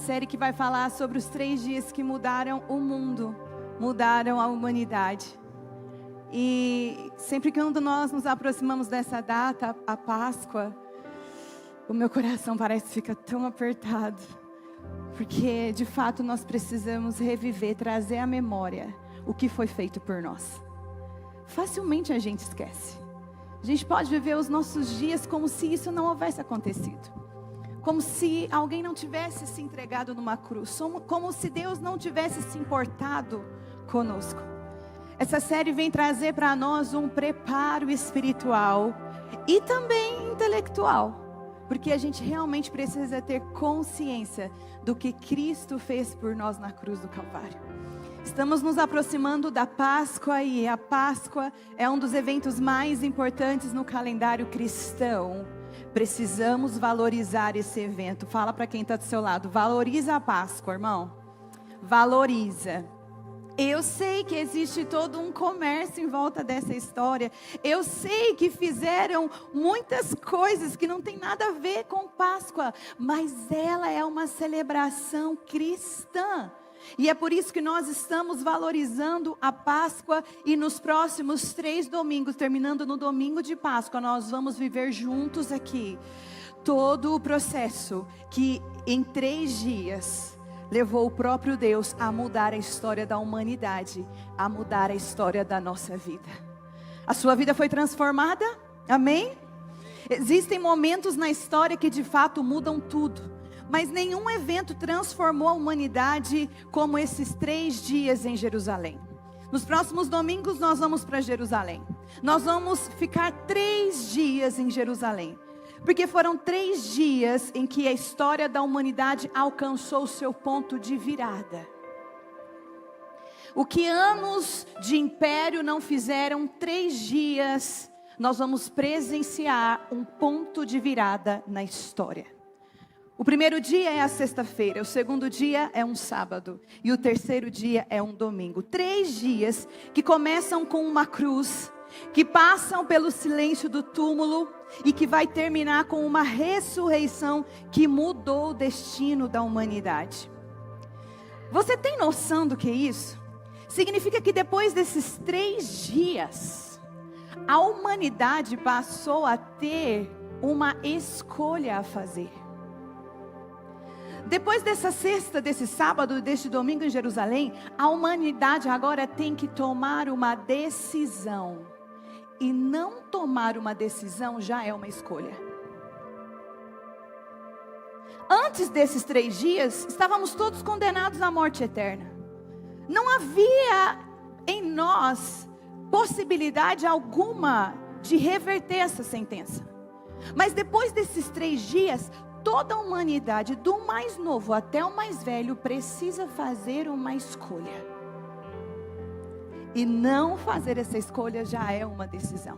série que vai falar sobre os 3 dias que mudaram o mundo, mudaram a humanidade. E sempre que nós nos aproximamos dessa data, a Páscoa, o meu coração parece que fica tão apertado. Porque de fato nós precisamos reviver, trazer à memória o que foi feito por nós. Facilmente a gente esquece. A gente pode viver os nossos dias como se isso não houvesse acontecido. Como se alguém não tivesse se entregado numa cruz. Como se Deus não tivesse se importado conosco. Essa série vem trazer para nós um preparo espiritual e também intelectual. Porque a gente realmente precisa ter consciência do que Cristo fez por nós na cruz do Calvário. Estamos nos aproximando da Páscoa e a Páscoa é um dos eventos mais importantes no calendário cristão. Precisamos valorizar esse evento. Fala para quem está do seu lado, valoriza a Páscoa, irmão. Valoriza. Eu sei que existe todo um comércio em volta dessa história. Eu sei que fizeram muitas coisas que não tem nada a ver com Páscoa. Mas ela é uma celebração cristã. E é por isso que nós estamos valorizando a Páscoa. E nos próximos 3 domingos, terminando no domingo de Páscoa, nós vamos viver juntos aqui todo o processo que em 3 dias levou o próprio Deus a mudar a história da humanidade, a mudar a história da nossa vida. A sua vida foi transformada? Amém? Existem momentos na história que de fato mudam tudo. Mas nenhum evento transformou a humanidade como esses 3 dias em Jerusalém. Nos próximos domingos nós vamos para Jerusalém. Nós vamos ficar 3 dias em Jerusalém. Porque foram 3 dias em que a história da humanidade alcançou o seu ponto de virada. O que anos de império não fizeram, 3 dias nós vamos presenciar um ponto de virada na história. O primeiro dia é a sexta-feira, o segundo dia é um sábado e o terceiro dia é um domingo. 3 dias que começam com uma cruz, que passam pelo silêncio do túmulo e que vai terminar com uma ressurreição que mudou o destino da humanidade. Você tem noção do que é isso? Significa que depois desses 3 dias, a humanidade passou a ter uma escolha a fazer. Depois dessa sexta, desse sábado, deste domingo em Jerusalém, a humanidade agora tem que tomar uma decisão. E não tomar uma decisão já é uma escolha. Antes desses 3 dias, estávamos todos condenados à morte eterna. Não havia em nós possibilidade alguma de reverter essa sentença. Mas depois desses 3 dias, toda a humanidade, do mais novo até o mais velho, precisa fazer uma escolha. E não fazer essa escolha já é uma decisão.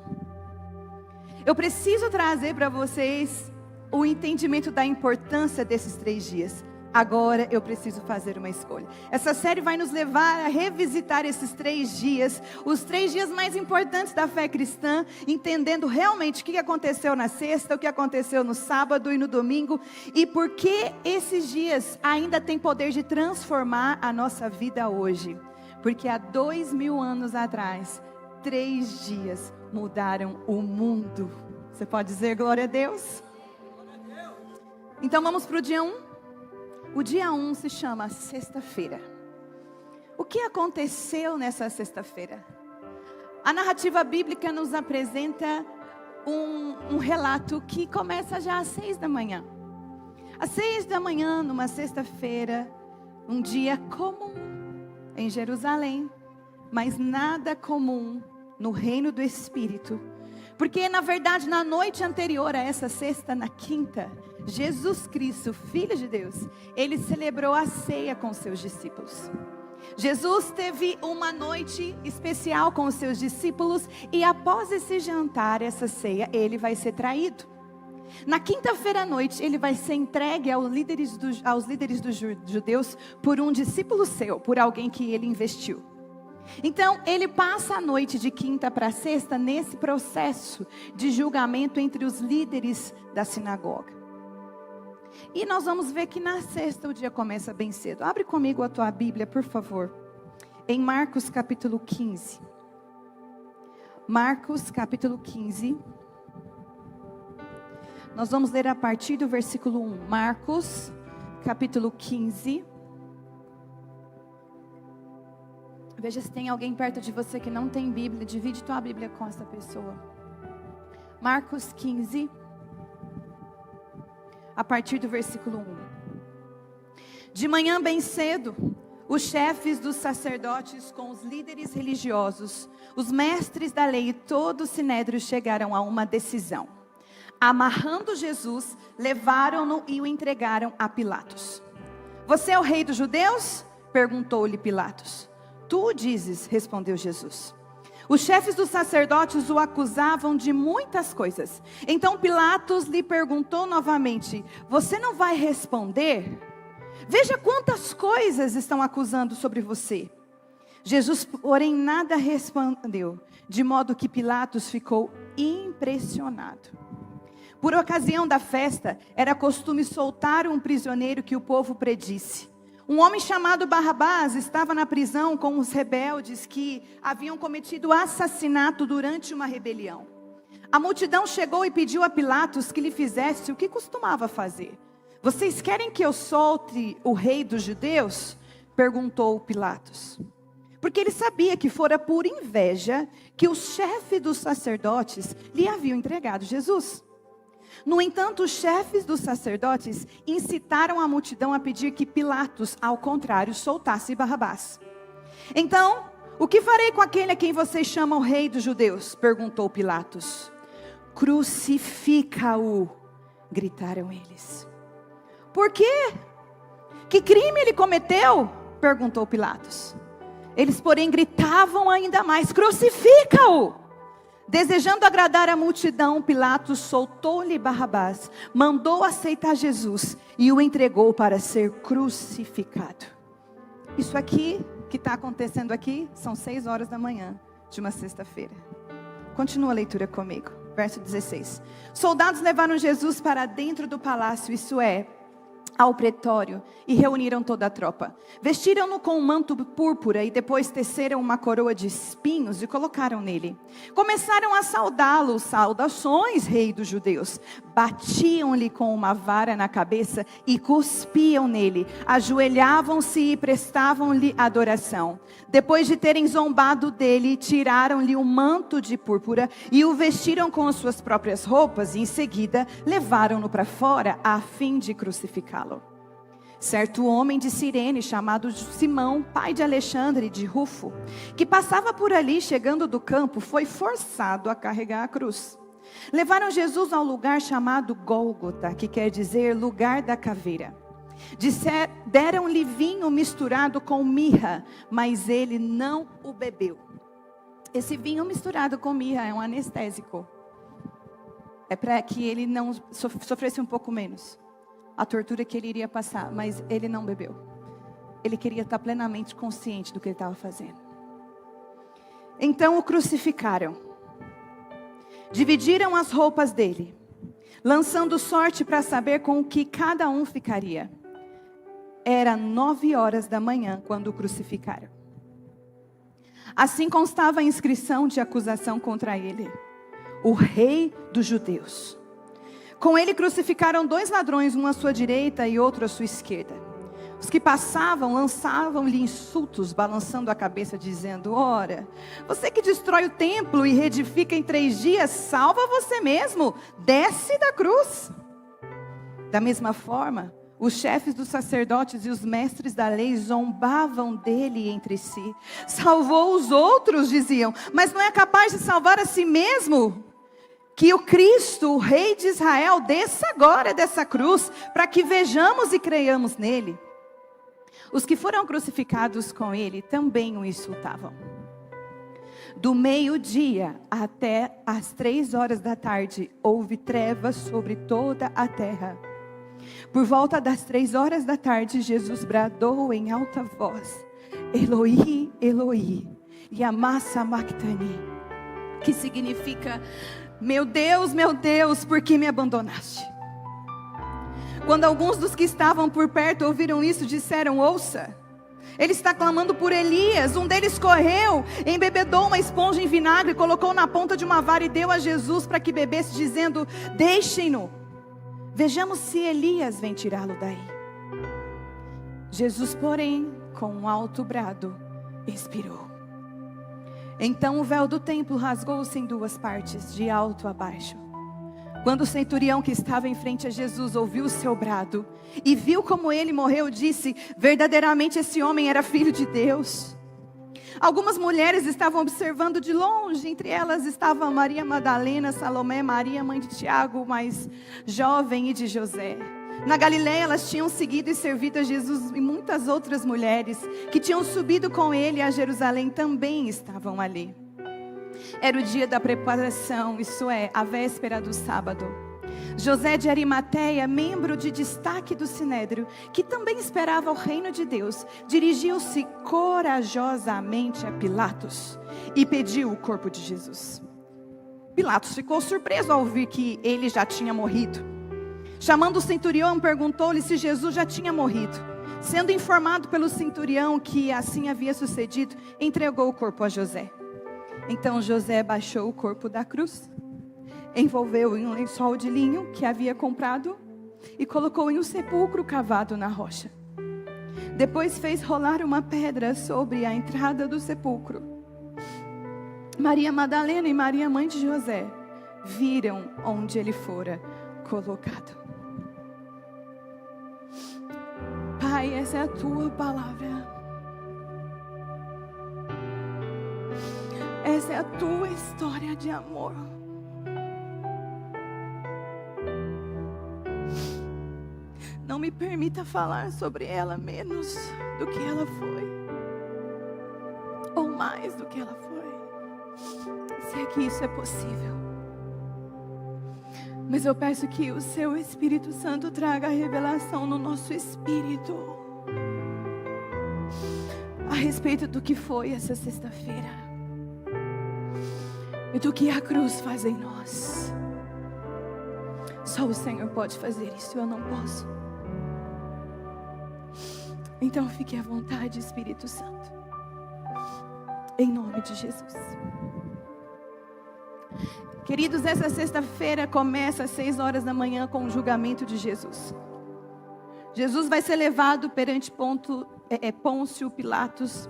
Eu preciso trazer para vocês o entendimento da importância desses 3 dias. Agora eu preciso fazer uma escolha. Essa série vai nos levar a revisitar esses 3 dias, os 3 dias mais importantes da fé cristã, entendendo realmente o que aconteceu na sexta, o que aconteceu no sábado e no domingo, e por que esses dias ainda têm poder de transformar a nossa vida hoje. Porque há 2000 anos atrás, 3 dias mudaram o mundo. Você pode dizer glória a Deus? Então vamos para o dia 1. O dia 1 se chama sexta-feira. O que aconteceu nessa sexta-feira? A narrativa bíblica nos apresenta um relato que começa já às 6 da manhã. Às 6 da manhã, numa sexta-feira, um dia comum em Jerusalém, mas nada comum no reino do Espírito. Porque na verdade na noite anterior a essa sexta, na quinta, Jesus Cristo, Filho de Deus, Ele celebrou a ceia com seus discípulos. Jesus teve uma noite especial com os seus discípulos e após esse jantar, essa ceia, Ele vai ser traído. Na quinta-feira à noite, Ele vai ser entregue aos líderes dos judeus por um discípulo seu, por alguém que Ele investiu. Então, Ele passa a noite de quinta para sexta nesse processo de julgamento entre os líderes da sinagoga. E nós vamos ver que na sexta o dia começa bem cedo. Abre comigo a tua Bíblia, por favor. Em Marcos capítulo 15. Marcos capítulo 15. Nós vamos ler a partir do versículo 1. Marcos capítulo 15. Veja se tem alguém perto de você que não tem Bíblia. Divide tua Bíblia com essa pessoa. Marcos 15. A partir do versículo 1. De manhã bem cedo, os chefes dos sacerdotes com os líderes religiosos, os mestres da lei e todo o sinédrio chegaram a uma decisão. Amarrando Jesus, levaram-no e o entregaram a Pilatos. Você é o rei dos judeus? Perguntou-lhe Pilatos. Tu o dizes, respondeu Jesus. Os chefes dos sacerdotes o acusavam de muitas coisas. Então Pilatos lhe perguntou novamente: você não vai responder? Veja quantas coisas estão acusando sobre você. Jesus, porém, nada respondeu, de modo que Pilatos ficou impressionado. Por ocasião da festa, era costume soltar um prisioneiro que o povo predisse. Um homem chamado Barrabás estava na prisão com os rebeldes que haviam cometido assassinato durante uma rebelião. A multidão chegou e pediu a Pilatos que lhe fizesse o que costumava fazer. Vocês querem que eu solte o rei dos judeus? Perguntou Pilatos. Porque ele sabia que fora por inveja que o chefe dos sacerdotes lhe haviam entregado Jesus. No entanto, os chefes dos sacerdotes incitaram a multidão a pedir que Pilatos, ao contrário, soltasse Barrabás. Então, o que farei com aquele a quem vocês chamam rei dos judeus? Perguntou Pilatos. Crucifica-o, gritaram eles. Por quê? Que crime ele cometeu? Perguntou Pilatos. Eles, porém, gritavam ainda mais: crucifica-o! Desejando agradar a multidão, Pilatos soltou-lhe Barrabás, mandou aceitar Jesus e o entregou para ser crucificado. Isso aqui, que está acontecendo aqui, são 6 horas da manhã de uma sexta-feira. Continua a leitura comigo, verso 16. Soldados levaram Jesus para dentro do palácio, isso é, ao pretório, e reuniram toda a tropa. Vestiram-no com um manto púrpura e depois teceram uma coroa de espinhos e colocaram nele. Começaram a saudá-lo: saudações, rei dos judeus. Batiam-lhe com uma vara na cabeça e cuspiam nele. Ajoelhavam-se e prestavam-lhe adoração. Depois de terem zombado dele, tiraram-lhe o manto de púrpura e o vestiram com as suas próprias roupas, e em seguida levaram-no para fora a fim de crucificá-lo. Certo homem de Cirene, chamado Simão, pai de Alexandre e de Rufo, que passava por ali chegando do campo, foi forçado a carregar a cruz. Levaram Jesus ao lugar chamado Gólgota, que quer dizer lugar da caveira. Deram-lhe vinho misturado com mirra, mas ele não o bebeu. Esse vinho misturado com mirra é um anestésico. É para que ele não sofresse um pouco menos a tortura que ele iria passar, mas ele não bebeu. Ele queria estar plenamente consciente do que ele estava fazendo. Então o crucificaram. Dividiram as roupas dele, lançando sorte para saber com o que cada um ficaria. Era 9 horas da manhã quando o crucificaram. Assim constava a inscrição de acusação contra ele: o rei dos judeus. Com ele crucificaram 2 ladrões, um à sua direita e outro à sua esquerda. Os que passavam lançavam-lhe insultos, balançando a cabeça, dizendo: ora, você que destrói o templo e reedifica em 3 dias, salva você mesmo, desce da cruz. Da mesma forma, os chefes dos sacerdotes e os mestres da lei zombavam dele entre si. Salvou os outros, diziam, mas não é capaz de salvar a si mesmo? Que o Cristo, o Rei de Israel, desça agora dessa cruz, para que vejamos e creiamos nele. Os que foram crucificados com ele também o insultavam. Do meio-dia até as 3 horas da tarde, houve trevas sobre toda a terra. Por volta das 3 horas da tarde, Jesus bradou em alta voz: Eloi, Eloi, lama sabachthani, que significa: meu Deus, por que me abandonaste? Quando alguns dos que estavam por perto ouviram isso, disseram: ouça, ele está clamando por Elias. Um deles correu, embebedou uma esponja em vinagre, colocou na ponta de uma vara e deu a Jesus para que bebesse, dizendo: deixem-no, vejamos se Elias vem tirá-lo daí. Jesus, porém, com um alto brado, expirou. Então o véu do templo rasgou-se em duas partes, de alto a baixo. Quando o centurião que estava em frente a Jesus ouviu o seu brado e viu como ele morreu, disse: verdadeiramente esse homem era filho de Deus. Algumas mulheres estavam observando de longe, entre elas estava Maria Madalena, Salomé, Maria, mãe de Tiago, mais jovem, e de José. Na Galileia elas tinham seguido e servido a Jesus, e muitas outras mulheres que tinham subido com ele a Jerusalém também estavam ali. Era o dia da preparação, isso é, a véspera do sábado. José de Arimateia, membro de destaque do Sinédrio, que também esperava o reino de Deus, dirigiu-se corajosamente a Pilatos e pediu o corpo de Jesus. Pilatos ficou surpreso ao ouvir que ele já tinha morrido. Chamando o centurião, perguntou-lhe se Jesus já tinha morrido. Sendo informado pelo centurião que assim havia sucedido, entregou o corpo a José. Então José baixou o corpo da cruz, envolveu em um lençol de linho que havia comprado e colocou em um sepulcro cavado na rocha. Depois fez rolar uma pedra sobre a entrada do sepulcro. Maria Madalena e Maria, mãe de José, viram onde ele fora colocado. Pai, essa é a tua palavra. Essa é a tua história de amor. Não me permita falar sobre ela menos do que ela foi, ou mais do que ela foi, se é que isso é possível. Mas eu peço que o seu Espírito Santo traga a revelação no nosso espírito a respeito do que foi essa sexta-feira e do que a cruz faz em nós. Só o Senhor pode fazer isso, eu não posso. Então fique à vontade, Espírito Santo, em nome de Jesus. Queridos, essa sexta-feira começa às 6 horas da manhã com o julgamento de Jesus. Jesus vai ser levado perante Pôncio Pilatos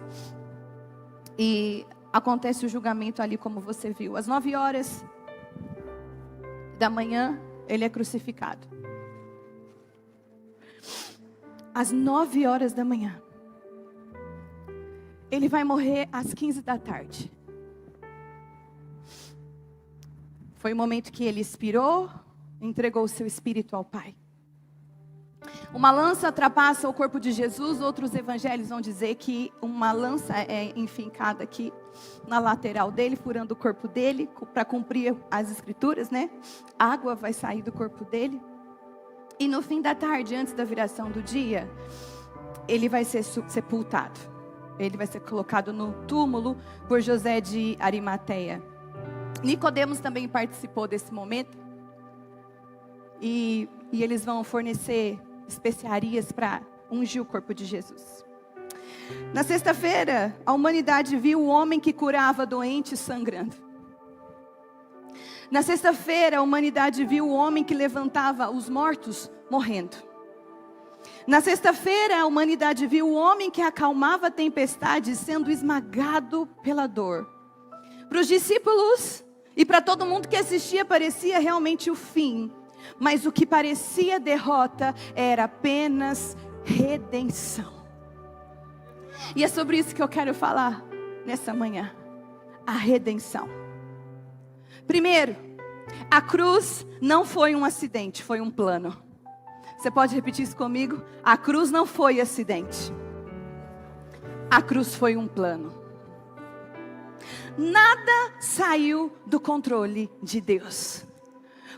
e acontece o julgamento ali, como você viu. Às 9 horas da manhã, ele é crucificado. Às 9 horas da manhã, ele vai morrer às 15 da tarde. Foi o momento que ele expirou, entregou o seu espírito ao Pai. Uma lança ultrapassa o corpo de Jesus. Outros evangelhos vão dizer que uma lança é enfincada aqui na lateral dele, furando o corpo dele, para cumprir as escrituras, né? Água vai sair do corpo dele. E no fim da tarde, antes da viração do dia, ele vai ser sepultado. Ele vai ser colocado no túmulo por José de Arimateia. Nicodemos também participou desse momento. E eles vão fornecer especiarias para ungir o corpo de Jesus. Na sexta-feira, a humanidade viu o homem que curava doentes sangrando. Na sexta-feira, a humanidade viu o homem que levantava os mortos morrendo. Na sexta-feira, a humanidade viu o homem que acalmava a tempestade sendo esmagado pela dor. Para os discípulos e para todo mundo que assistia, parecia realmente o fim. Mas o que parecia derrota era apenas redenção. E é sobre isso que eu quero falar nessa manhã. A redenção. Primeiro, a cruz não foi um acidente, foi um plano. Você pode repetir isso comigo? A cruz não foi acidente. A cruz foi um plano. Nada saiu do controle de Deus.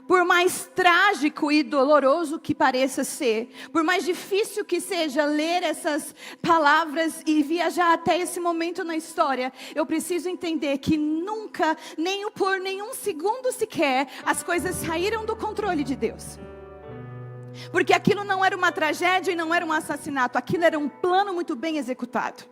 Por mais trágico e doloroso que pareça ser, por mais difícil que seja ler essas palavras e viajar até esse momento na história, eu preciso entender que nunca, nem por nenhum segundo sequer, as coisas saíram do controle de Deus. Porque aquilo não era uma tragédia e não era um assassinato. Aquilo era um plano muito bem executado.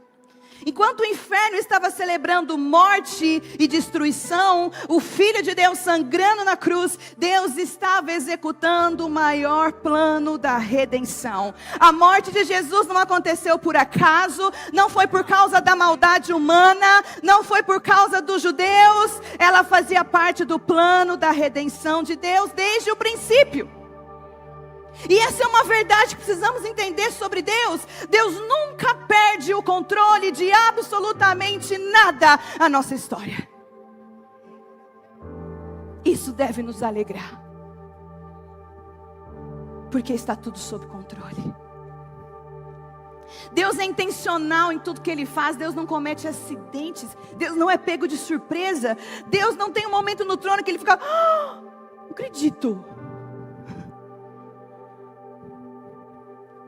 Enquanto o inferno estava celebrando morte e destruição, o Filho de Deus sangrando na cruz, Deus estava executando o maior plano da redenção. A morte de Jesus não aconteceu por acaso, não foi por causa da maldade humana, não foi por causa dos judeus, ela fazia parte do plano da redenção de Deus desde o princípio. E essa é uma verdade que precisamos entender sobre Deus. Deus nunca perde o controle de absolutamente nada na nossa história. Isso deve nos alegrar, porque está tudo sob controle. Deus é intencional em tudo que Ele faz. Deus não comete acidentes. Deus não é pego de surpresa. Deus não tem um momento no trono que Ele fica, não acredito.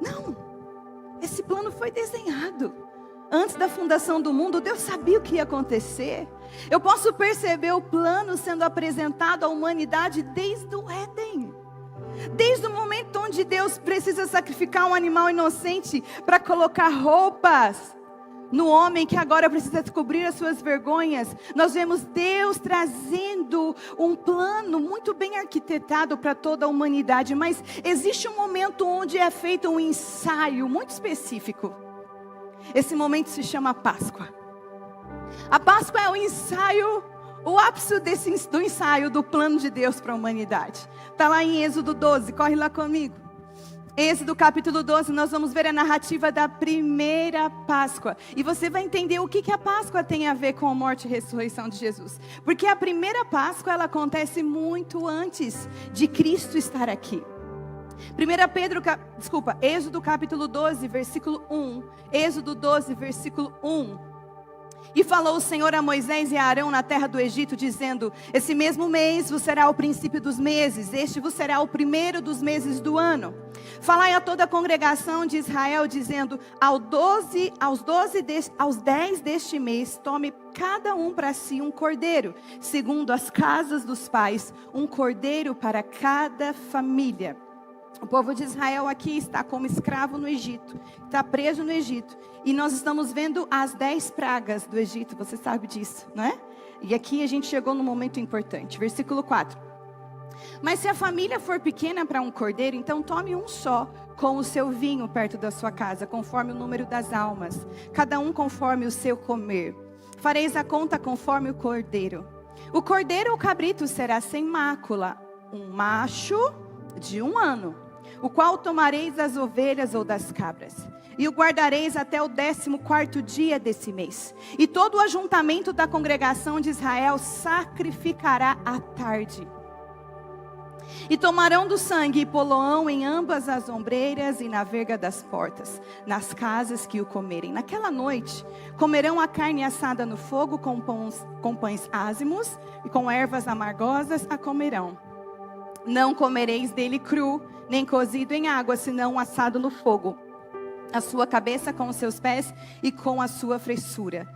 Não, esse plano foi desenhado. Antes da fundação do mundo, Deus sabia o que ia acontecer. Eu posso perceber o plano sendo apresentado à humanidade desde o Éden. Desde o momento onde Deus precisa sacrificar um animal inocente para colocar roupas no homem que agora precisa cobrir as suas vergonhas. Nós vemos Deus trazendo um plano muito bem arquitetado para toda a humanidade. Mas existe um momento onde é feito um ensaio muito específico. Esse momento se chama Páscoa. A Páscoa é o ensaio, o ápice do ensaio do plano de Deus para a humanidade. Está lá em Êxodo 12, corre lá comigo. Êxodo capítulo 12, nós vamos ver a narrativa da primeira Páscoa. E você vai entender o que a Páscoa tem a ver com a morte e ressurreição de Jesus. Porque a primeira Páscoa, ela acontece muito antes de Cristo estar aqui. Êxodo capítulo 12, versículo 1. Êxodo 12, versículo 1. E falou o Senhor a Moisés e a Arão na terra do Egito, dizendo: esse mesmo mês vos será o princípio dos meses, este vos será o primeiro dos meses do ano. Falai a toda a congregação de Israel, dizendo: aos 10 deste mês, tome cada um para si um cordeiro, segundo as casas dos pais, um cordeiro para cada família. O povo de Israel aqui está como escravo no Egito, está preso no Egito. E nós estamos vendo as 10 pragas do Egito, você sabe disso, não é? E aqui a gente chegou num momento importante, versículo 4. Mas se a família for pequena para um cordeiro, então tome um só, com o seu vinho perto da sua casa, conforme o número das almas, cada um conforme o seu comer. Fareis a conta conforme o cordeiro. O cordeiro ou cabrito será sem mácula, um macho de 1 ano, o qual tomareis das ovelhas ou das cabras, e o guardareis até o 14º dia desse mês. E todo o ajuntamento da congregação de Israel sacrificará à tarde. E tomarão do sangue e poloão em ambas as ombreiras e na verga das portas, nas casas que o comerem. Naquela noite, comerão a carne assada no fogo com pães ázimos e com ervas amargosas a comerão. Não comereis dele cru, nem cozido em água, senão assado no fogo. A sua cabeça com os seus pés e com a sua fressura.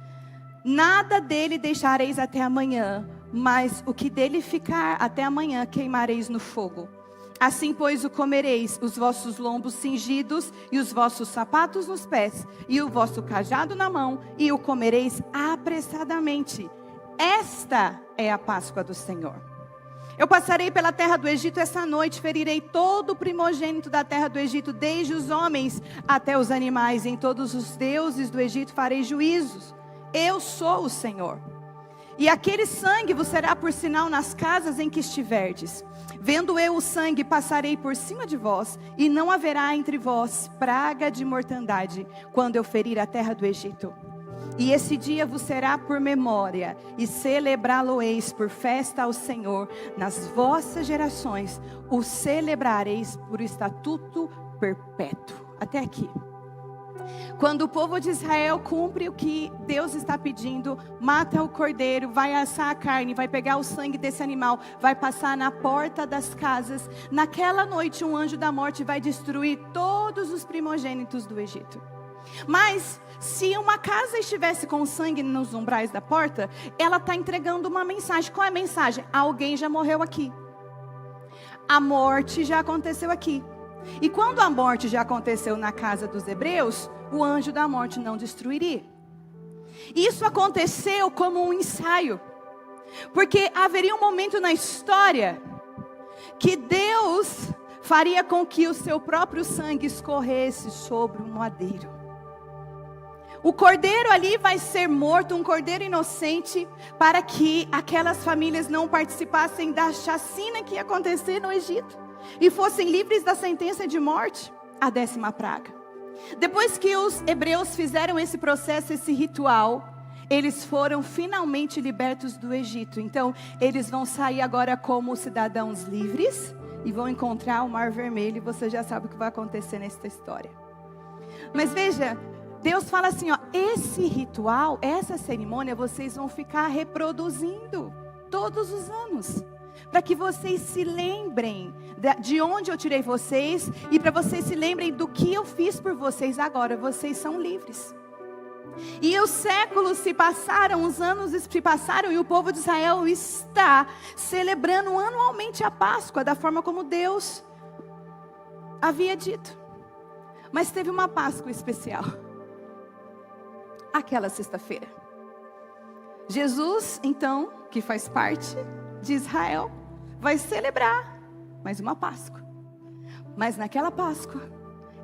Nada dele deixareis até amanhã, mas o que dele ficar até amanhã queimareis no fogo. Assim, pois, o comereis, os vossos lombos cingidos e os vossos sapatos nos pés, e o vosso cajado na mão, e o comereis apressadamente. Esta é a Páscoa do Senhor. Eu passarei pela terra do Egito essa noite, ferirei todo o primogênito da terra do Egito, desde os homens até os animais, em todos os deuses do Egito farei juízos. Eu sou o Senhor. E aquele sangue vos será por sinal nas casas em que estiverdes. Vendo eu o sangue, passarei por cima de vós, e não haverá entre vós praga de mortandade, quando eu ferir a terra do Egito. E esse dia vos será por memória, e celebrá-lo-eis por festa ao Senhor. Nas vossas gerações o celebrareis por estatuto perpétuo. Até aqui. Quando o povo de Israel cumpre o que Deus está pedindo, mata o cordeiro, vai assar a carne, vai pegar o sangue desse animal, vai passar na porta das casas. Naquela noite um anjo da morte vai destruir todos os primogênitos do Egito. Mas se uma casa estivesse com sangue nos umbrais da porta, ela está entregando uma mensagem. Qual é a mensagem? Alguém já morreu aqui. A morte já aconteceu aqui. E quando a morte já aconteceu na casa dos hebreus, o anjo da morte não destruiria. Isso aconteceu como um ensaio, porque haveria um momento na história que Deus faria com que o seu próprio sangue escorresse sobre um madeiro. O cordeiro ali vai ser morto, um cordeiro inocente, para que aquelas famílias não participassem da chacina que ia acontecer no Egito e fossem livres da sentença de morte, a 10ª praga. Depois que os hebreus fizeram esse processo, esse ritual, eles foram finalmente libertos do Egito. Então, eles vão sair agora como cidadãos livres e vão encontrar o Mar Vermelho, e você já sabe o que vai acontecer nessa história. Mas veja, Deus fala assim, ó, esse ritual, essa cerimônia, vocês vão ficar reproduzindo todos os anos, para que vocês se lembrem de onde eu tirei vocês, e para vocês se lembrem do que eu fiz por vocês agora. Vocês são livres. E os séculos se passaram, os anos se passaram, e o povo de Israel está celebrando anualmente a Páscoa, da forma como Deus havia dito. Mas teve uma Páscoa especial, aquela sexta-feira. Jesus, então, que faz parte de Israel, vai celebrar mais uma Páscoa. Mas naquela Páscoa,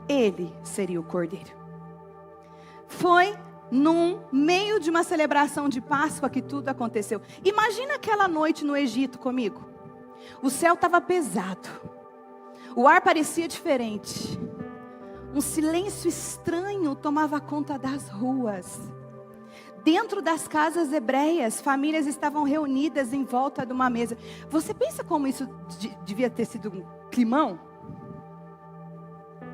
ele seria o cordeiro. Foi no meio de uma celebração de Páscoa que tudo aconteceu. Imagina aquela noite no Egito comigo. O céu estava pesado, o ar parecia diferente, um silêncio estranho tomava conta das ruas. Dentro das casas hebreias, famílias estavam reunidas em volta de uma mesa. Você pensa como isso devia ter sido um climão?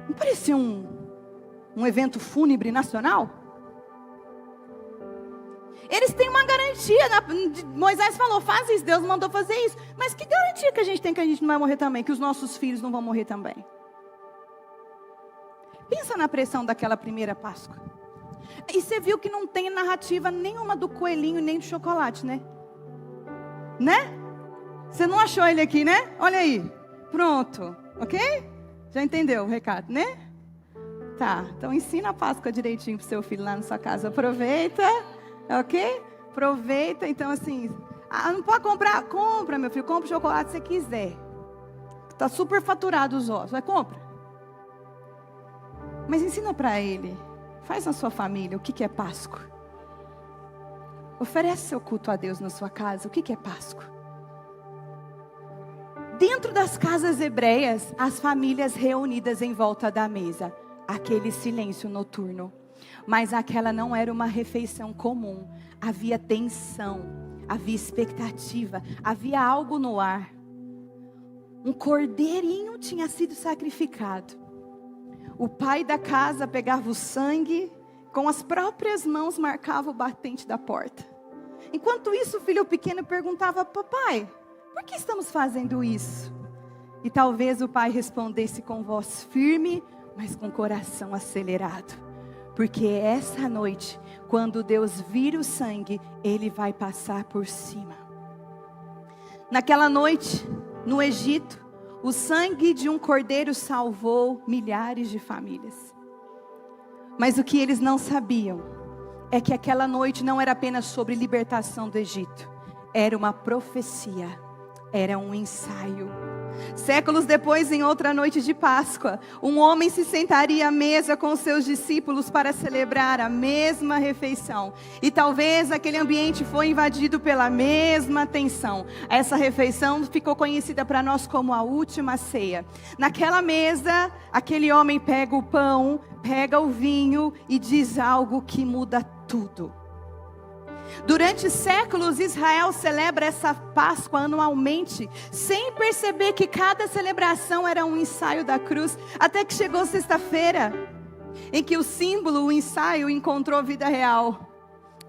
Não parecia um evento fúnebre nacional? Eles têm uma garantia, Moisés falou, faz isso, Deus mandou fazer isso. Mas que garantia que a gente tem que a gente não vai morrer também, que os nossos filhos não vão morrer também? Pensa na pressão daquela primeira Páscoa. E você viu que não tem narrativa nenhuma do coelhinho nem do chocolate, né? Né? Você não achou ele aqui, né? Olha aí. Pronto. Ok? Já entendeu o recado, né? Tá. Então ensina a Páscoa direitinho pro seu filho lá na sua casa. Aproveita. Ok? Aproveita. Então assim, não pode comprar? Compra, meu filho. Compra o chocolate se você quiser. Tá super faturado os ossos. Vai, compra. Mas ensina para ele. Faz na sua família o que é Páscoa. Oferece seu culto a Deus na sua casa. O que é Páscoa? Dentro das casas hebreias, as famílias reunidas em volta da mesa. Aquele silêncio noturno. Mas aquela não era uma refeição comum. Havia tensão, havia expectativa, havia algo no ar. Um cordeirinho tinha sido sacrificado. O pai da casa pegava o sangue, com as próprias mãos marcava o batente da porta. Enquanto isso, o filho pequeno perguntava, papai, por que estamos fazendo isso? E talvez o pai respondesse com voz firme, mas com coração acelerado. Porque essa noite, quando Deus vir o sangue, Ele vai passar por cima. Naquela noite, no Egito, o sangue de um cordeiro salvou milhares de famílias. Mas o que eles não sabiam é que aquela noite não era apenas sobre libertação do Egito. Era uma profecia, era um ensaio. Séculos depois, em outra noite de Páscoa, um homem se sentaria à mesa com os seus discípulos para celebrar a mesma refeição. E talvez aquele ambiente foi invadido pela mesma tensão. Essa refeição ficou conhecida para nós como a última ceia. Naquela mesa, aquele homem pega o pão, pega o vinho e diz algo que muda tudo. Durante séculos, Israel celebra essa Páscoa anualmente, sem perceber que cada celebração era um ensaio da cruz, até que chegou sexta-feira, em que o símbolo, o ensaio, encontrou vida real.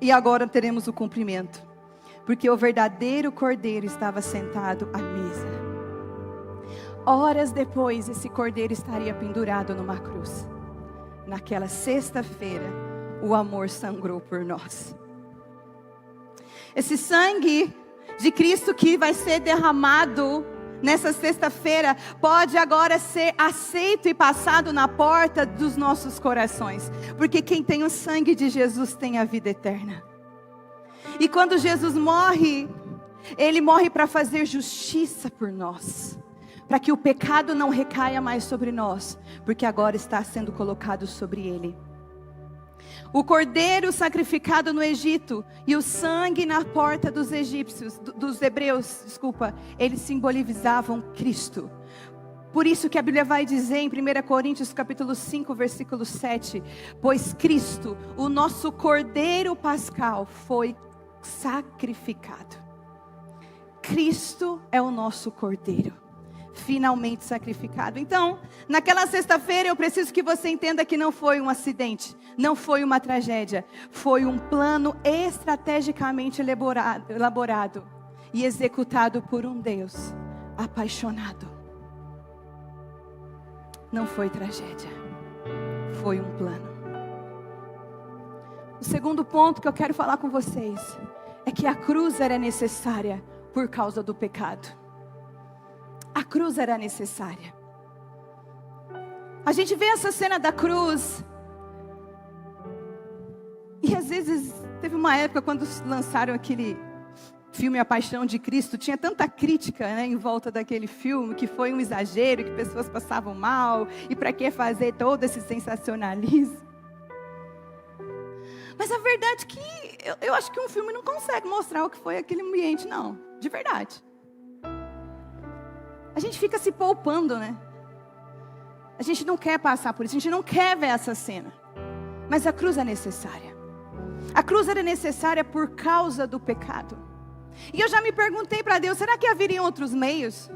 E agora teremos o cumprimento, porque o verdadeiro cordeiro estava sentado à mesa. Horas depois, esse cordeiro estaria pendurado numa cruz. Naquela sexta-feira, o amor sangrou por nós. Esse sangue de Cristo que vai ser derramado nessa sexta-feira, pode agora ser aceito e passado na porta dos nossos corações. Porque quem tem o sangue de Jesus tem a vida eterna. E quando Jesus morre, Ele morre para fazer justiça por nós. Para que o pecado não recaia mais sobre nós, porque agora está sendo colocado sobre Ele. O cordeiro sacrificado no Egito e o sangue na porta dos hebreus, eles simbolizavam Cristo. Por isso que a Bíblia vai dizer em 1 Coríntios capítulo 5, versículo 7, pois Cristo, o nosso cordeiro pascal, foi sacrificado. Cristo é o nosso cordeiro, finalmente sacrificado. Então, naquela sexta-feira eu preciso que você entenda que não foi um acidente, não foi uma tragédia, foi um plano estrategicamente elaborado e executado por um Deus apaixonado. Não foi tragédia, foi um plano. O segundo ponto que eu quero falar com vocês é que a cruz era necessária por causa do pecado. A cruz era necessária. A gente vê essa cena da cruz. E às vezes, teve uma época quando lançaram aquele filme A Paixão de Cristo, tinha tanta crítica, né, em volta daquele filme, que foi um exagero, que pessoas passavam mal, e para que fazer todo esse sensacionalismo? Mas a verdade é que eu acho que um filme não consegue mostrar o que foi aquele ambiente, não, de verdade. A gente fica se poupando, né? A gente não quer passar por isso, a gente não quer ver essa cena. Mas a cruz é necessária. A cruz era necessária por causa do pecado. E eu já me perguntei para Deus, será que haveriam outros meios?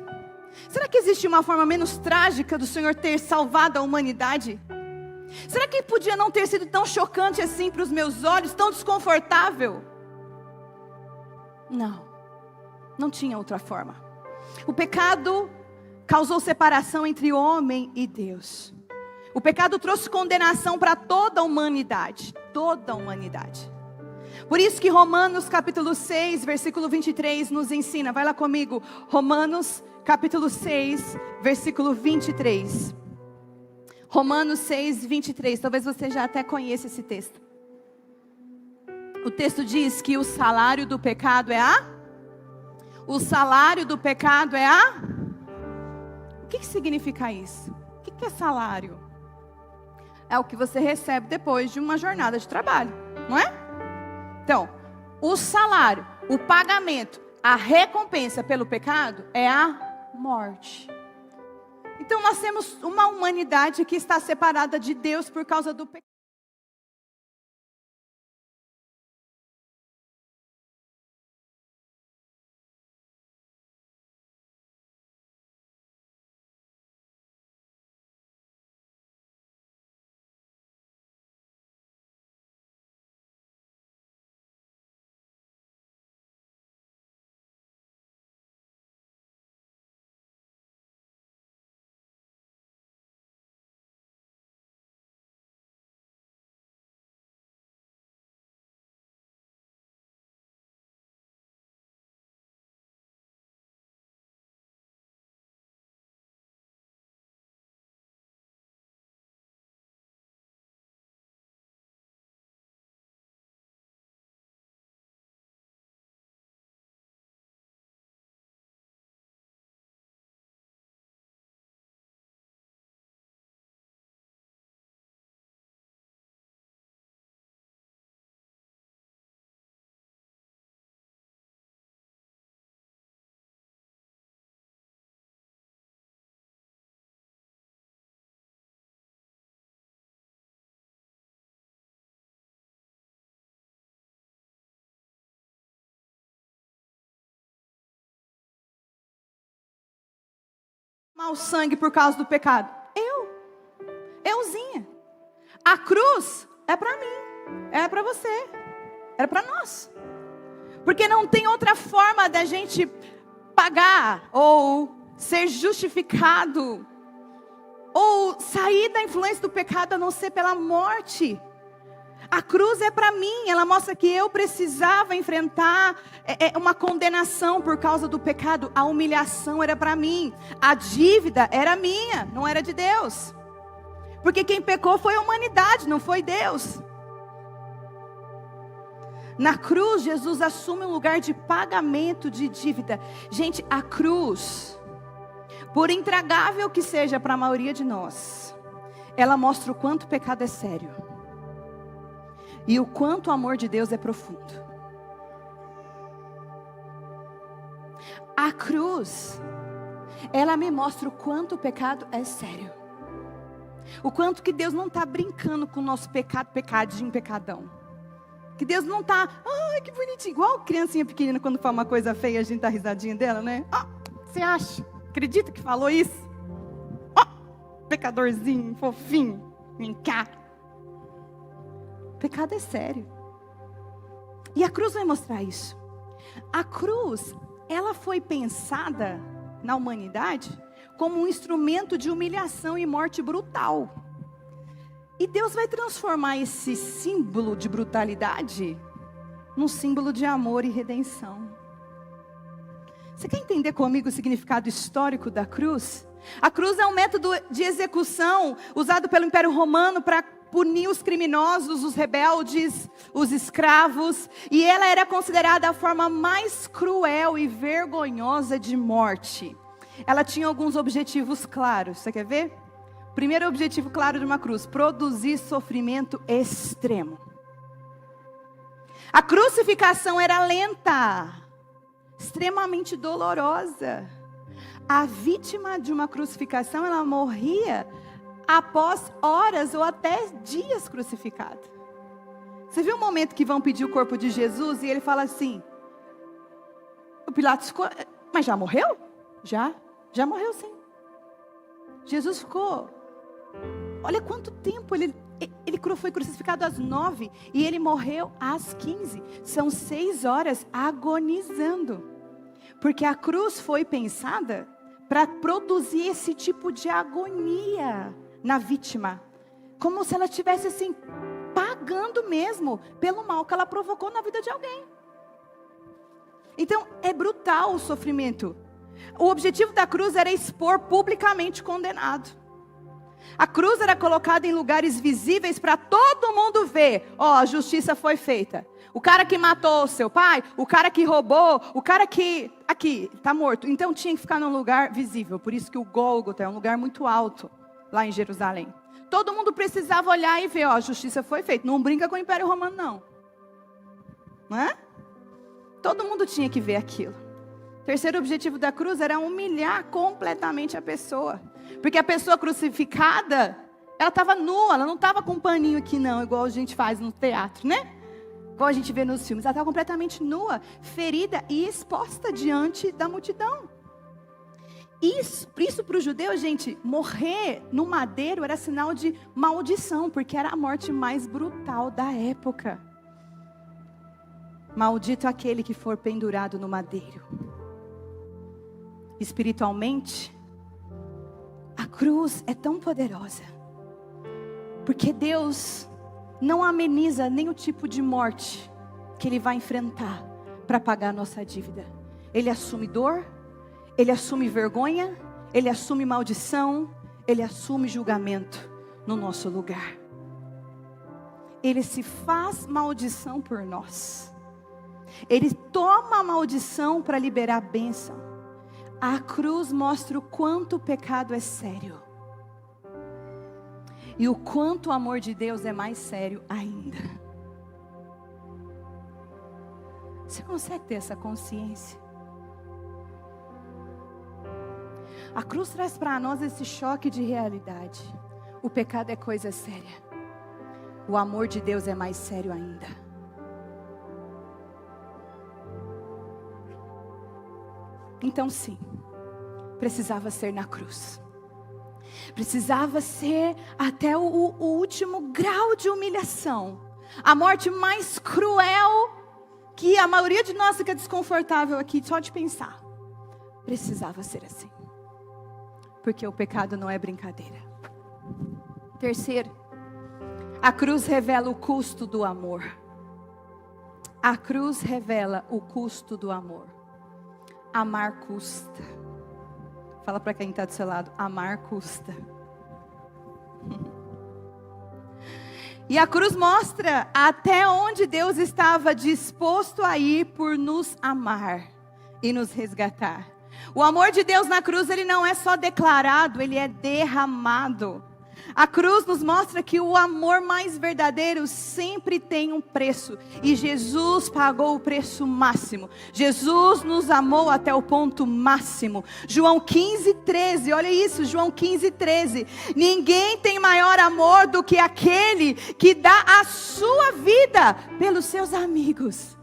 Será que existe uma forma menos trágica do Senhor ter salvado a humanidade? Será que podia não ter sido tão chocante assim para os meus olhos, tão desconfortável? Não, não tinha outra forma. O pecado causou separação entre homem e Deus. O pecado trouxe condenação para toda a humanidade. Toda a humanidade. Por isso que Romanos capítulo 6, versículo 23 nos ensina. Vai lá comigo. Romanos capítulo 6, versículo 23. Romanos 6, 23. Talvez você já até conheça esse texto. O texto diz que o salário do pecado é O salário do pecado é O que significa isso? O que é salário? É o que você recebe depois de uma jornada de trabalho, não é? Então, o salário, o pagamento, a recompensa pelo pecado é a morte. Então nós temos uma humanidade que está separada de Deus por causa do pecado. O sangue por causa do pecado? Euzinha. A cruz é para mim, é para você, é para nós. Porque não tem outra forma da gente pagar ou ser justificado ou sair da influência do pecado a não ser pela morte. A cruz é para mim, ela mostra que eu precisava enfrentar uma condenação por causa do pecado. A humilhação era para mim, a dívida era minha, não era de Deus. Porque quem pecou foi a humanidade, não foi Deus. Na cruz, Jesus assume um lugar de pagamento de dívida. Gente, a cruz, por intragável que seja para a maioria de nós, ela mostra o quanto o pecado é sério. E o quanto o amor de Deus é profundo. A cruz, ela me mostra o quanto o pecado é sério. O quanto que Deus não está brincando com o nosso pecado, pecadinho, pecadão. Que Deus não está, ai que bonitinho, igual criancinha pequenina quando fala uma coisa feia, a gente dá risadinha dela, né? Você acha? Acredita que falou isso? Pecadorzinho, fofinho, vem cá. Pecado é sério. E a cruz vai mostrar isso. A cruz, ela foi pensada na humanidade como um instrumento de humilhação e morte brutal. E Deus vai transformar esse símbolo de brutalidade num símbolo de amor e redenção. Você quer entender comigo o significado histórico da cruz? A cruz é um método de execução usado pelo Império Romano para punir os criminosos, os rebeldes, os escravos. E ela era considerada a forma mais cruel e vergonhosa de morte. Ela tinha alguns objetivos claros. Você quer ver? Primeiro objetivo claro de uma cruz: produzir sofrimento extremo. A crucificação era lenta, extremamente dolorosa. A vítima de uma crucificação, ela morria após horas ou até dias crucificado. Você viu o momento que vão pedir o corpo de Jesus e ele fala assim, o Pilatos ficou, mas já morreu? Já morreu sim. Jesus ficou, olha quanto tempo ele foi crucificado às 9 e ele morreu às 15. São 6 horas agonizando. Porque a cruz foi pensada para produzir esse tipo de agonia na vítima. Como se ela estivesse assim, pagando mesmo pelo mal que ela provocou na vida de alguém. Então, é brutal o sofrimento. O objetivo da cruz era expor publicamente o condenado. A cruz era colocada em lugares visíveis para todo mundo ver. A justiça foi feita. O cara que matou o seu pai, o cara que roubou, o cara que, aqui, está morto. Então tinha que ficar num lugar visível. Por isso que o Gólgota é um lugar muito alto, lá em Jerusalém. Todo mundo precisava olhar e ver, a justiça foi feita. Não brinca com o Império Romano, não é? Todo mundo tinha que ver aquilo. O terceiro objetivo da cruz era humilhar completamente a pessoa. Porque a pessoa crucificada, ela estava nua, ela não estava com um paninho aqui não, igual a gente faz no teatro, né? Igual a gente vê nos filmes. Ela estava completamente nua, ferida e exposta diante da multidão. Isso para o judeu, gente, morrer no madeiro era sinal de maldição, porque era a morte mais brutal da época. Maldito aquele que for pendurado no madeiro. Espiritualmente, a cruz é tão poderosa, porque Deus não ameniza nem o tipo de morte que Ele vai enfrentar para pagar a nossa dívida. Ele assume dor, Ele assume vergonha, Ele assume maldição, Ele assume julgamento no nosso lugar. Ele se faz maldição por nós. Ele toma a maldição para liberar a bênção. A cruz mostra o quanto o pecado é sério. E o quanto o amor de Deus é mais sério ainda. Você consegue ter essa consciência? A cruz traz para nós esse choque de realidade. O pecado é coisa séria. O amor de Deus é mais sério ainda. Então sim, precisava ser na cruz. Precisava ser até o último grau de humilhação. A morte mais cruel, que a maioria de nós fica desconfortável aqui só de pensar. Precisava ser assim. Porque o pecado não é brincadeira. Terceiro, A cruz revela o custo do amor. A cruz revela o custo do amor. Amar custa. Fala para quem está do seu lado, amar custa. E a cruz mostra até onde Deus estava disposto a ir por nos amar e nos resgatar. O amor de Deus na cruz, ele não é só declarado, ele é derramado. A cruz nos mostra que o amor mais verdadeiro sempre tem um preço. E Jesus pagou o preço máximo. Jesus nos amou até o ponto máximo. João 15:13, olha isso, João 15:13. Ninguém tem maior amor do que aquele que dá a sua vida pelos seus amigos.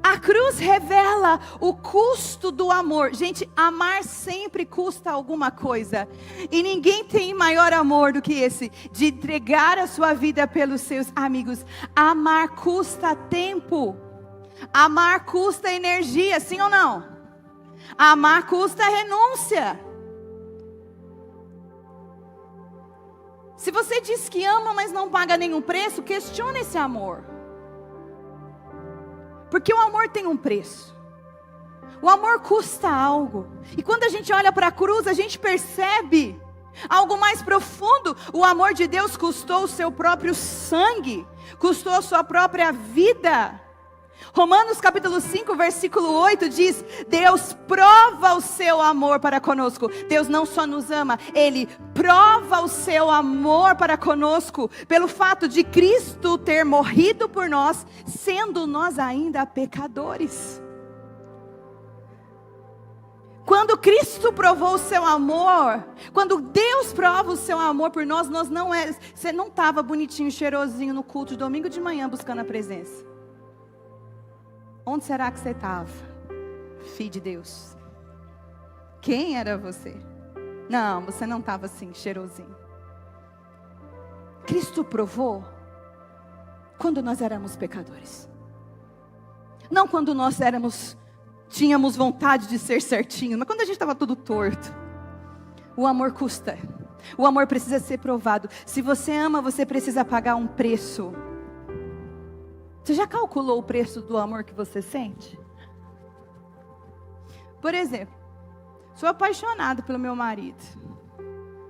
A cruz revela o custo do amor. Gente, amar sempre custa alguma coisa. E ninguém tem maior amor do que esse, de entregar a sua vida pelos seus amigos. Amar custa tempo. Amar custa energia, sim ou não? Amar custa renúncia. Se você diz que ama, mas não paga nenhum preço, questione esse amor. Porque o amor tem um preço. O amor custa algo. E quando a gente olha para a cruz, a gente percebe algo mais profundo. O amor de Deus custou o seu próprio sangue. Custou a sua própria vida. Romanos capítulo 5, versículo 8 diz: Deus prova o seu amor para conosco. Deus não só nos ama, Ele prova o seu amor para conosco, pelo fato de Cristo ter morrido por nós, sendo nós ainda pecadores. Quando Cristo provou o seu amor, quando Deus prova o seu amor por nós, você não estava bonitinho, cheirosinho no culto de domingo de manhã buscando a presença. Onde será que você estava? Filho de Deus. Quem era você? Não, você não estava assim, cheirosinho. Cristo provou quando nós éramos pecadores. Não quando nós tínhamos vontade de ser certinho, mas quando a gente estava tudo torto. O amor custa. O amor precisa ser provado. Se você ama, você precisa pagar um preço. Você já calculou o preço do amor que você sente? Por exemplo, sou apaixonada pelo meu marido.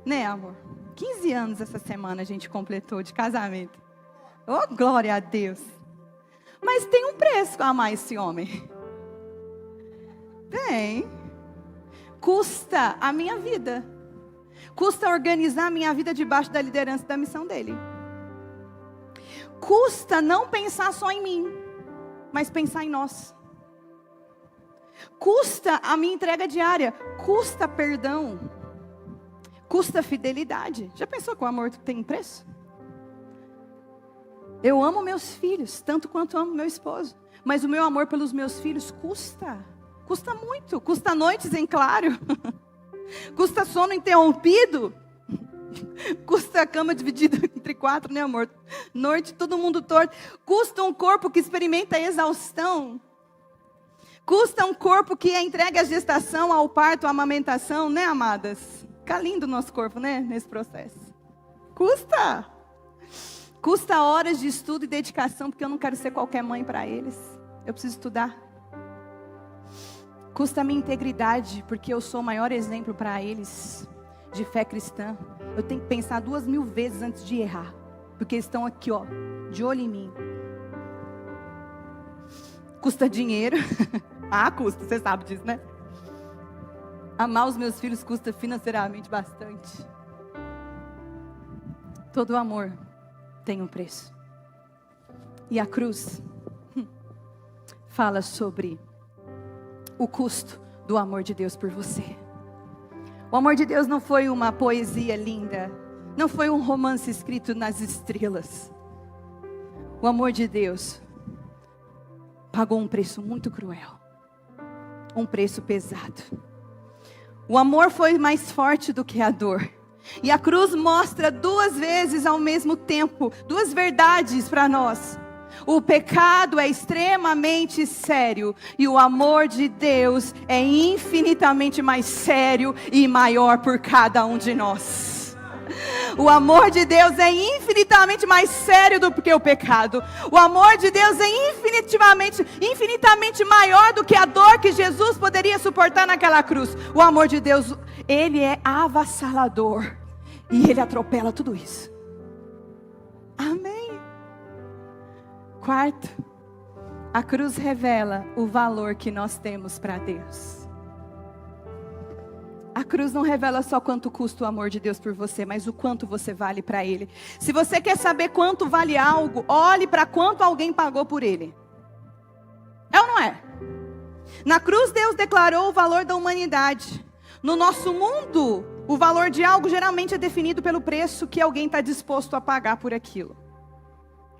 Né, amor? 15 anos essa semana a gente completou de casamento. Oh, glória a Deus. Mas tem um preço amar esse homem. Tem. Custa a minha vida. Custa organizar a minha vida debaixo da liderança da missão dele. Custa não pensar só em mim, mas pensar em nós. Custa a minha entrega diária. Custa perdão. Custa fidelidade. Já pensou que o amor tem preço? Eu amo meus filhos, tanto quanto amo meu esposo. Mas o meu amor pelos meus filhos custa. Custa muito. Custa noites em claro. Custa sono interrompido. Custa a cama dividida entre 4, né, amor? Noite, todo mundo torto. Custa um corpo que experimenta a exaustão. Custa um corpo que é entregue à gestação, ao parto, à amamentação, né, amadas? Fica lindo o nosso corpo, né, nesse processo. Custa. Custa horas de estudo e dedicação, porque eu não quero ser qualquer mãe para eles. Eu preciso estudar. Custa a minha integridade, porque eu sou o maior exemplo para eles de fé cristã. Eu tenho que pensar 2000 vezes antes de errar, porque eles estão aqui, ó, de olho em mim. Custa dinheiro. Custa, você sabe disso, né? Amar os meus filhos custa financeiramente bastante. Todo amor tem um preço. E a cruz fala sobre o custo do amor de Deus por você. O amor de Deus não foi uma poesia linda. Não foi um romance escrito nas estrelas. O amor de Deus pagou um preço muito cruel. Um preço pesado. O amor foi mais forte do que a dor. E a cruz mostra 2 vezes ao mesmo tempo, 2 verdades para nós. O pecado é extremamente sério e o amor de Deus é infinitamente mais sério e maior por cada um de nós. O amor de Deus é infinitamente mais sério do que o pecado. O amor de Deus é infinitamente maior do que a dor que Jesus poderia suportar naquela cruz. O amor de Deus, ele é avassalador. E ele atropela tudo isso. Amém. Quarto, a cruz revela o valor que nós temos para Deus. A cruz não revela só quanto custa o amor de Deus por você, mas o quanto você vale para Ele. Se você quer saber quanto vale algo, olhe para quanto alguém pagou por ele. É ou não é? Na cruz Deus declarou o valor da humanidade. No nosso mundo, o valor de algo geralmente é definido pelo preço que alguém está disposto a pagar por aquilo.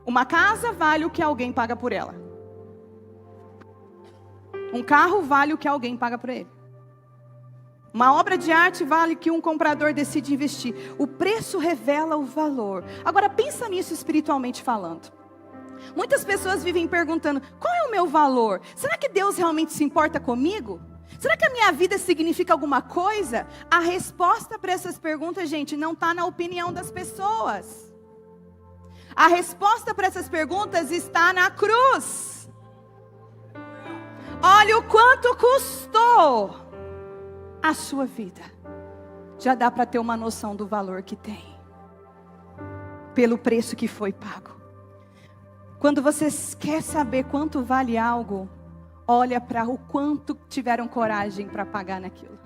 Uma casa vale o que alguém paga por ela. Um carro vale o que alguém paga por ele. Uma obra de arte vale o que um comprador decide investir. O preço revela o valor. Agora pensa nisso espiritualmente falando. Muitas pessoas vivem perguntando: qual é o meu valor? Será que Deus realmente se importa comigo? Será que a minha vida significa alguma coisa? A resposta para essas perguntas, gente, não está na opinião das pessoas. A resposta para essas perguntas está na cruz. Olha o quanto custou a sua vida. Já dá para ter uma noção do valor que tem, pelo preço que foi pago. Quando você quer saber quanto vale algo, olha para o quanto tiveram coragem para pagar naquilo.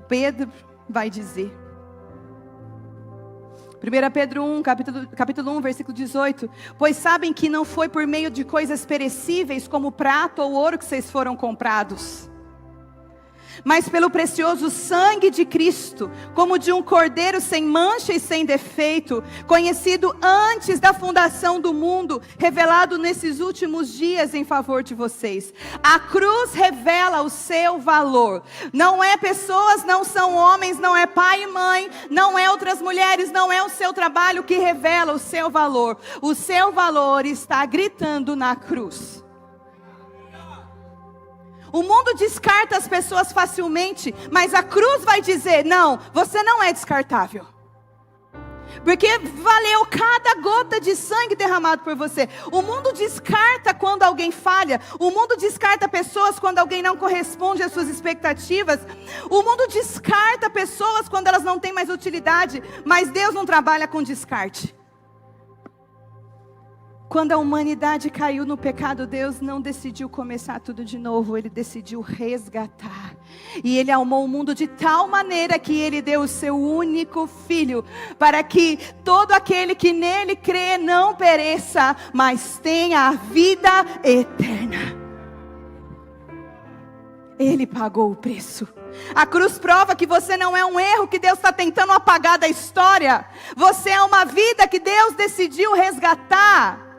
Pedro vai dizer, 1 Pedro 1, capítulo 1, versículo 18. Pois sabem que não foi por meio de coisas perecíveis, como prata ou ouro, que vocês foram comprados, mas pelo precioso sangue de Cristo, como de um cordeiro sem mancha e sem defeito, conhecido antes da fundação do mundo, revelado nesses últimos dias em favor de vocês. A cruz revela o seu valor. Não é pessoas, não são homens, não é pai e mãe, não é outras mulheres, não é o seu trabalho que revela o seu valor. O seu valor está gritando na cruz. O mundo descarta as pessoas facilmente, mas a cruz vai dizer: não, você não é descartável. Porque valeu cada gota de sangue derramado por você. O mundo descarta quando alguém falha. O mundo descarta pessoas quando alguém não corresponde às suas expectativas. O mundo descarta pessoas quando elas não têm mais utilidade. Mas Deus não trabalha com descarte. Quando a humanidade caiu no pecado, Deus não decidiu começar tudo de novo. Ele decidiu resgatar. E Ele amou o mundo de tal maneira que Ele deu o seu único Filho, para que todo aquele que nele crê não pereça, mas tenha a vida eterna. Ele pagou o preço. A cruz prova que você não é um erro que Deus está tentando apagar da história. Você é uma vida que Deus decidiu resgatar.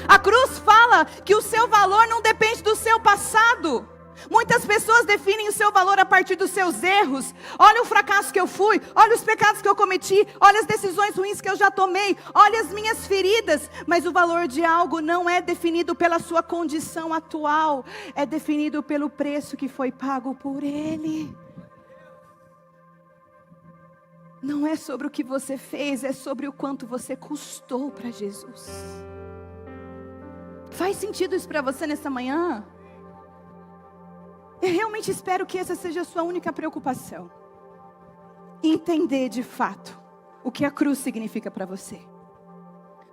A cruz fala que o seu valor não depende do seu passado. Muitas pessoas definem o seu valor a partir dos seus erros. Olha o fracasso que eu fui, olha os pecados que eu cometi, olha as decisões ruins que eu já tomei, olha as minhas feridas. Mas o valor de algo não é definido pela sua condição atual, é definido pelo preço que foi pago por Ele. Não é sobre o que você fez, é sobre o quanto você custou para Jesus. Faz sentido isso para você nessa manhã? Eu realmente espero que essa seja a sua única preocupação. Entender de fato o que a cruz significa para você.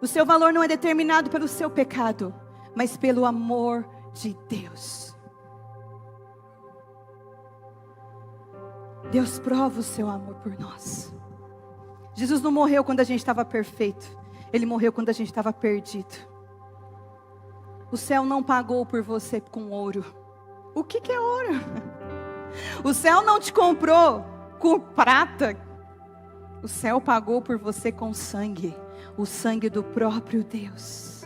O seu valor não é determinado pelo seu pecado, mas pelo amor de Deus. Deus prova o seu amor por nós. Jesus não morreu quando a gente estava perfeito. Ele morreu quando a gente estava perdido. O céu não pagou por você com ouro. O que é ouro? O céu não te comprou com prata. O céu pagou por você com sangue. O sangue do próprio Deus.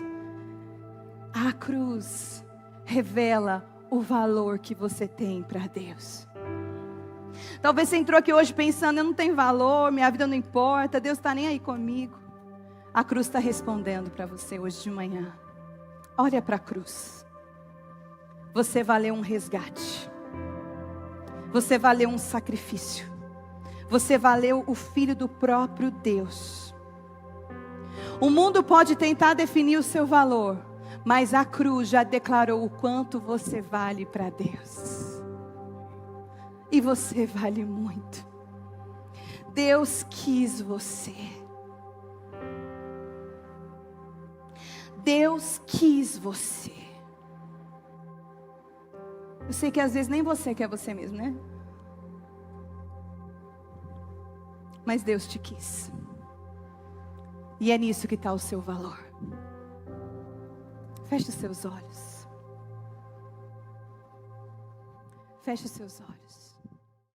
A cruz revela o valor que você tem para Deus. Talvez você entrou aqui hoje pensando: eu não tenho valor, minha vida não importa, Deus está nem aí comigo. A cruz está respondendo para você hoje de manhã. Olha para a cruz. Você valeu um resgate. Você valeu um sacrifício. Você valeu o Filho do próprio Deus. O mundo pode tentar definir o seu valor, mas a cruz já declarou o quanto você vale para Deus. E você vale muito. Deus quis você. Deus quis você. Eu sei que às vezes nem você quer você mesmo, né? Mas Deus te quis. E é nisso que está o seu valor. Feche os seus olhos. Feche os seus olhos.